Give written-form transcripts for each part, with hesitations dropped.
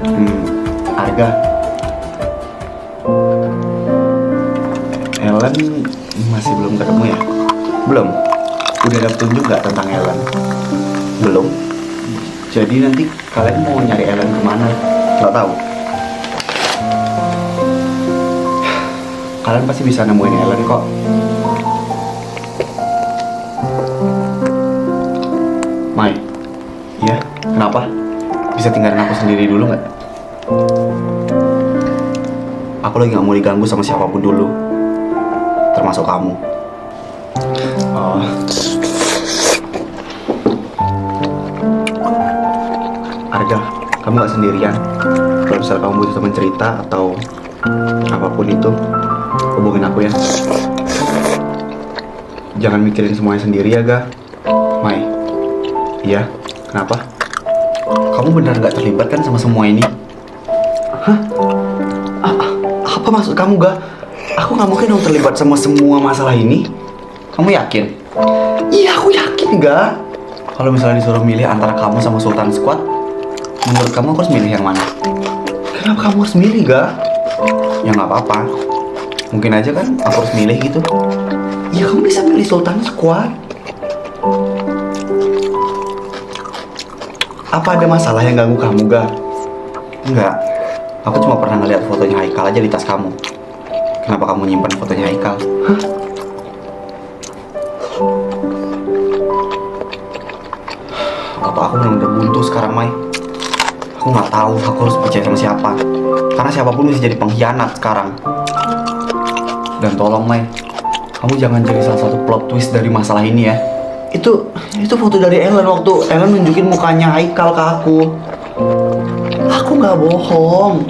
Harga Ellen masih belum ketemu ya? Belum? Udah ada petunjuk nggak tentang Ellen? Belum? Jadi nanti kalian mau nyari Ellen kemana? Nggak tahu? Kalian pasti bisa nemuin Ellen kok. Mai, iya? Kenapa? Bisa tinggalin aku sendiri dulu nggak? Aku lagi nggak mau diganggu sama siapapun dulu, termasuk kamu. Oh. Arga, kamu nggak sendirian. Kalau misalnya kamu butuh teman cerita atau apapun itu, hubungin aku ya. Jangan mikirin semuanya sendiri ya, Ga. Mai, iya? Kenapa? Kamu benar nggak terlibat kan sama semua ini? Hah? Apa maksud kamu, Ga? Aku nggak mungkin dong terlibat sama semua masalah ini. Kamu yakin? Iya, aku yakin, Ga. Kalau misalnya disuruh milih antara kamu sama Sultan Squad, menurut kamu aku harus milih yang mana? Kenapa kamu harus milih, Ga? Ya nggak apa-apa. Mungkin aja kan aku harus milih gitu. Ya kamu bisa milih Sultan Squad. Apa ada masalah yang ganggu kamu, Ga? Enggak. Aku cuma pernah ngeliat fotonya Haikal aja di tas kamu. Kenapa kamu nyimpan fotonya Haikal? Hah? Apa aku benar-benar buntu sekarang, Mai? Aku nggak tahu aku harus percaya sama siapa. Karena siapapun bisa jadi pengkhianat sekarang. Dan tolong, Mai, kamu jangan jadi salah satu plot twist dari masalah ini ya. Itu foto dari Ellen waktu Ellen nunjukin mukanya Haikal ke aku. Aku nggak bohong.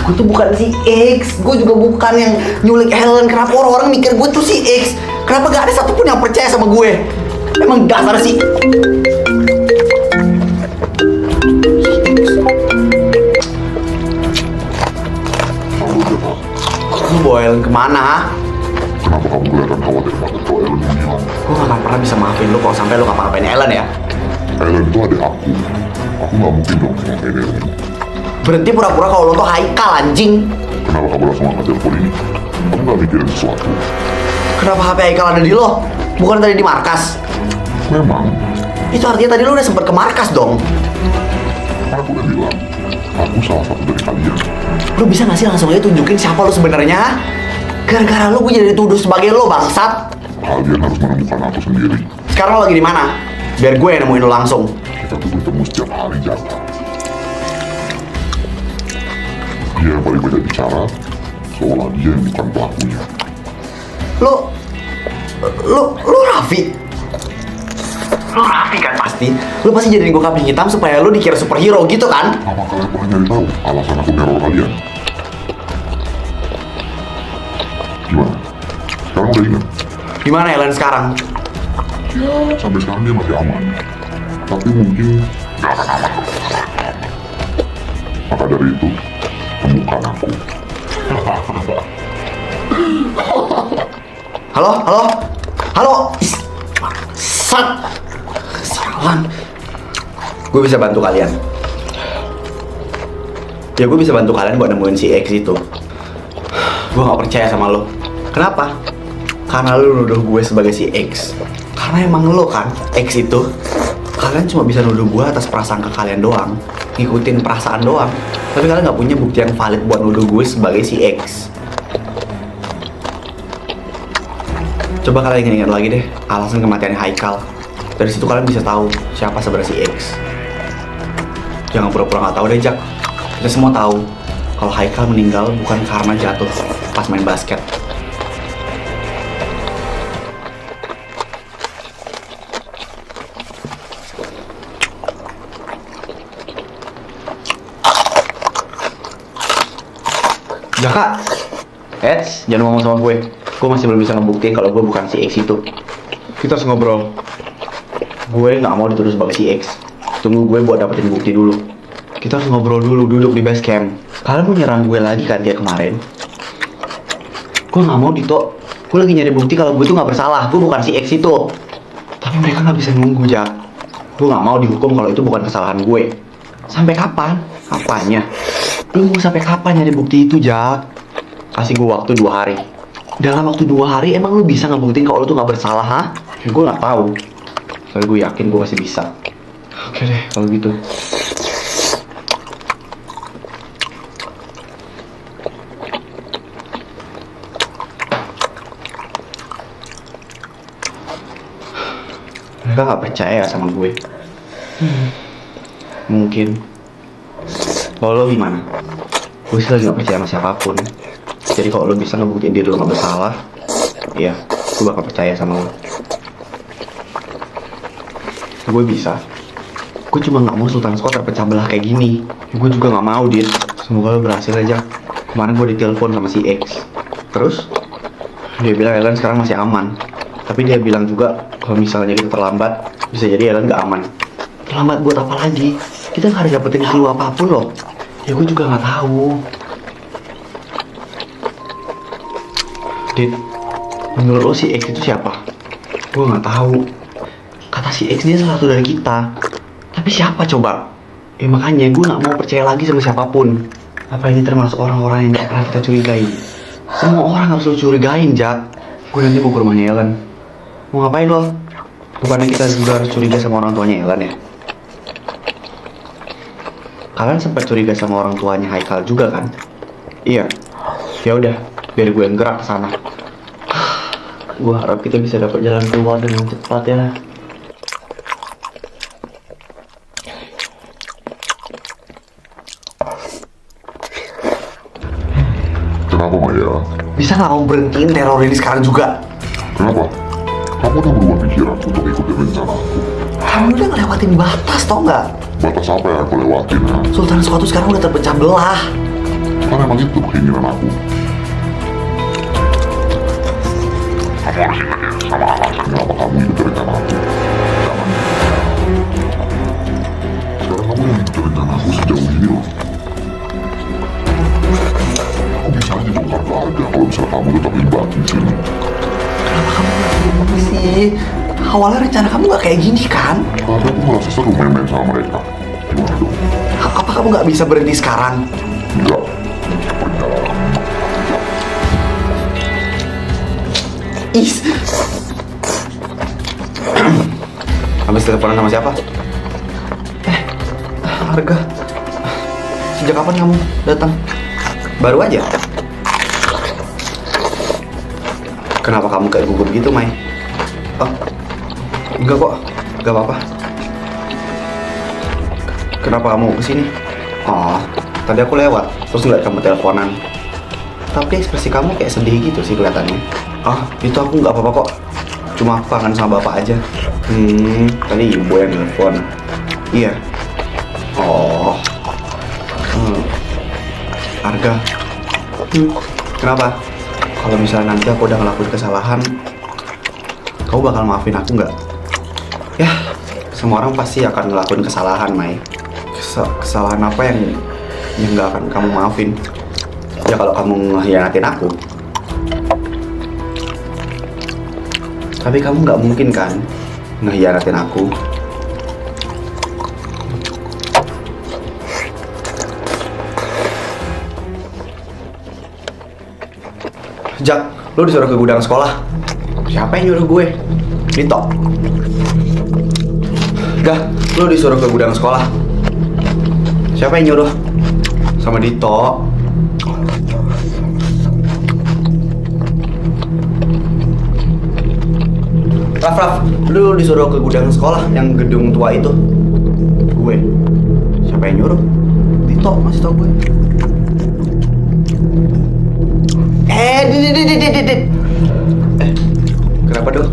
Gue tuh bukan si X, gue juga bukan yang nyulik Helen. Kenapa orang-orang mikir gue tuh si X? Kenapa gak ada satupun yang percaya sama gue? Emang dasar sih. Lu bawa Helen kemana? Kenapa kamu kelihatan khawatir banget kalau Ellen menghilang? Gue gak akan pernah bisa maafin lu kalau sampai lu ngapa-ngapain Ellen ya. Ellen itu adik aku. Aku gak mungkin dong ngapain Ellen. Berhenti pura-pura kalau lu tuh Haikal, anjing. Kenapa kamu langsung angkat telepon ini? Kamu gak mikirin sesuatu? Kenapa HP Haikal ada di lo? Bukan tadi di markas? Memang, Itu artinya tadi lu udah sempet ke markas dong. aku udah bilang, aku salah satu dari kalian. Lu bisa gak sih langsung aja tunjukin siapa lu sebenarnya? Gara-gara lu gue jadi dituduh sebagai lo, bangsat. Kalian harus menemukan aku sendiri. Sekarang lo lagi di mana? Biar gue yang nemuin lo langsung. Kita tuh bertemu setiap hari, Jaka. Dia yang paling banyak bicara, seolah dia yang bukan pelakunya. Lu Raffi? Lu Raffi kan pasti? Lu pasti jadiin gue kambing hitam supaya lu dikira superhero gitu kan? Apa kalian pernah nyari tahu alasan aku neror kalian? Gimana? Sekarang udah ingat? Gimana Ellen sekarang? Ya, sampai sekarang dia masih aman. Tapi mungkin gak akan aman. Maka dari itu, temukan aku. Halo? Sat! Salam. Gue bisa bantu kalian. Ya gue bisa bantu kalian buat nemuin si X itu. Gue gak percaya sama lo. Kenapa? Karena lo nuduh gue sebagai si X. Karena emang lo kan X itu. Kalian cuma bisa nuduh gue atas prasangka kalian doang, ngikutin perasaan doang. Tapi kalian gak punya bukti yang valid buat nuduh gue sebagai si X. Coba kalian ingat-ingat lagi deh alasan kematiannya Haikal. Dari situ kalian bisa tahu siapa sebenarnya si X. Jangan pura-pura nggak tahu deh, Jak. Kita semua tahu kalau Haikal meninggal bukan karena jatuh pas main basket. Jaka, jangan ngomong sama gue. gue masih belum bisa ngebuktiin kalau gue bukan si X itu. Kita harus ngobrol. Gue nggak mau dituduh sebagai si X. Tunggu gue buat dapetin bukti dulu. Kita harus ngobrol dulu, duduk di base camp. Kalian mau nyerang gue lagi kan kayak kemarin? Gue nggak mau, Dito. Gue lagi nyari bukti kalau gue tuh nggak bersalah. Gue bukan si X itu. Tapi mereka nggak bisa nunggu, Jak. Gue nggak mau dihukum kalau itu bukan kesalahan gue. Sampai kapan? Apanya? Lu mau sampai kapan nyari bukti itu, Jak? Kasih gue waktu 2 hari. Dalam waktu 2 hari emang lu bisa ngebuktiin kalau lu tuh nggak bersalah, ha? Ya, gue nggak tahu. Soalnya gue yakin gue masih bisa. Oke deh, kalau gitu. Mereka nggak percaya sama gue. Mungkin. Kalau lo gimana? Gue sih lagi nggak percaya sama siapapun. Jadi kalau lo bisa ngebuktiin diri lo nggak bersalah, iya, gue bakal percaya sama lo. Gue bisa. Gue cuma nggak mau Sultan Squad terpecah belah kayak gini. Gue juga nggak mau, Dit. Semoga lo berhasil aja. Kemarin gue ditelepon sama si X. Terus dia bilang Ellen sekarang masih aman. Tapi dia bilang juga kalau misalnya kita terlambat, bisa jadi Ellen nggak aman. Terlambat buat apa lagi? Kita nggak ada dapetin clue apapun loh. Ya gue juga nggak tahu. Dit, menurut lo si X itu siapa? Gue nggak tahu. Kata si X dia salah satu dari kita. Tapi siapa coba? Ya makanya gue nggak mau percaya lagi sama siapapun. Apa ini termasuk orang-orang yang nggak pernah kita curigai? Semua orang harus lo curigain, Jak. Gue nanti mau ke rumahnya Ellen. Mau ngapain lo? Bukannya kita juga harus curiga sama orang tuanya Ellen ya? Kalian sempat curiga sama orang tuanya Haikal juga kan? Iya. Ya udah, biar gue yang gerak ke sana. Gue harap kita bisa dapat jalan keluar dengan cepat ya. Kenapa, Maya? Bisa nggak kamu berhentiin teror ini sekarang juga? Kenapa? Kamu udah berubah pikiran untuk ikutin rencana aku. Kamu udah ngelewatin batas, tau nggak? Batas apa yang aku lewatin, ya? Sultan Squad sekarang udah terpecah belah. Kan emang itu keinginan aku. Kamu harus ingat ya, sama alasan kenapa kamu ikutin rencana aku. Jangan. Sekarang kamu yang ikutin rencana aku sejauh ini loh. Aku bisa aja bongkar ke harga kalau misalnya kamu tetap libatin di sini. Kenapa kamu nggak ngomong sih? Awalnya rencana kamu nggak kayak gini kan? Karena aku merasa seru main-main sama mereka. Gimana dong? Apa kamu nggak bisa berhenti sekarang? Enggak. Perjalanan. Is. Habis teleponan sama siapa? Harga. Sejak kapan kamu datang? Baru aja. Kenapa kamu kayak gugup gitu, Mai? Oh, enggak kok, enggak apa-apa. Kenapa kamu kesini? Oh, tadi aku lewat, terus ngeliat kamu teleponan. Tapi ekspresi kamu kayak sedih gitu sih kelihatannya. Oh, itu aku nggak apa-apa kok. Cuma aku kangen sama bapak aja. Tadi ibu yang telepon. Iya. Oh. Harga. Kenapa? Kalau misalnya nanti aku udah ngelakuin kesalahan, kamu bakal maafin aku nggak? Ya, semua orang pasti akan ngelakuin kesalahan, Mai. Kesalahan apa yang nggak akan kamu maafin? Ya kalau kamu ngehianatin aku. Tapi kamu nggak mungkin kan ngehianatin aku. Jak, lu disuruh ke gudang sekolah. Siapa yang nyuruh gue? Dito. Gah, lu disuruh ke gudang sekolah. Siapa yang nyuruh? Sama Dito. Raf, lu disuruh ke gudang sekolah yang gedung tua itu. Gue. Siapa yang nyuruh? Dito, masih tau gue. Kenapa dong?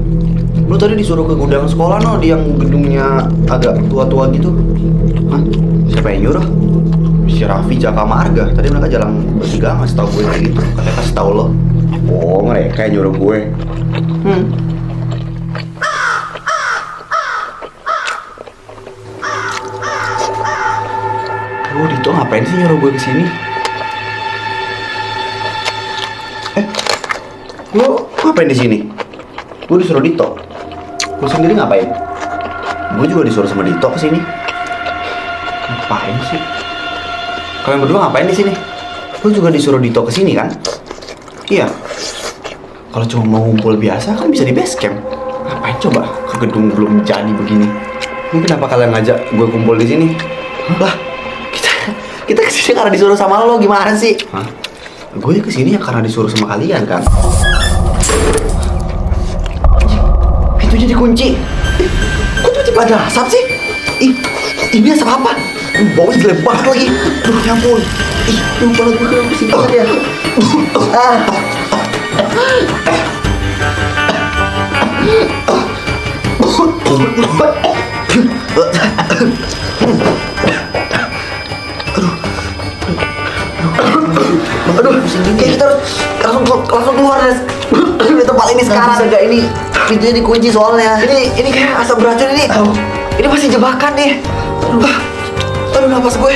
Lu tadi disuruh ke gudang sekolah no, di yang gedungnya agak tua-tua gitu. Hah? Siapa yang nyuruh? Si Raffi, Jaka, sama Arga. Tadi mereka jalan bertiga ngasih tau gue kayak gitu. Katanya kasih tau lo. Oh, mereka yang nyuruh gue. Oh, Dito ngapain sih nyuruh gue kesini? Lo ngapain di sini? Gue disuruh Dito. Lo sendiri ngapain? Gue juga disuruh sama Dito kesini. Ngapain sih? Kalian berdua ngapain di sini? Lo juga disuruh Dito kesini kan? Iya. Kalau cuma mau ngumpul biasa kan bisa di base camp. Ngapain coba ke gedung belum jadi begini? Ini kenapa kalian ngajak gue kumpul di sini? Lah, kita kesini karena disuruh sama lo, gimana sih? Hah? Gue kesini ya karena disuruh sama kalian kan? Pintunya dikunci. Kok tiba-tiba ada asap sih? Ini asap apa? Baunya jelek banget lagi. Aduh, ya ampun. Lupa gue ke situ ya. Aduh, kita langsung keluar dari tempat ini sekarang. Enggak, ini pintunya dikunci soalnya. Ini kayak asap beracun ini. Ini masih jebakan nih. Aduh, napas gue.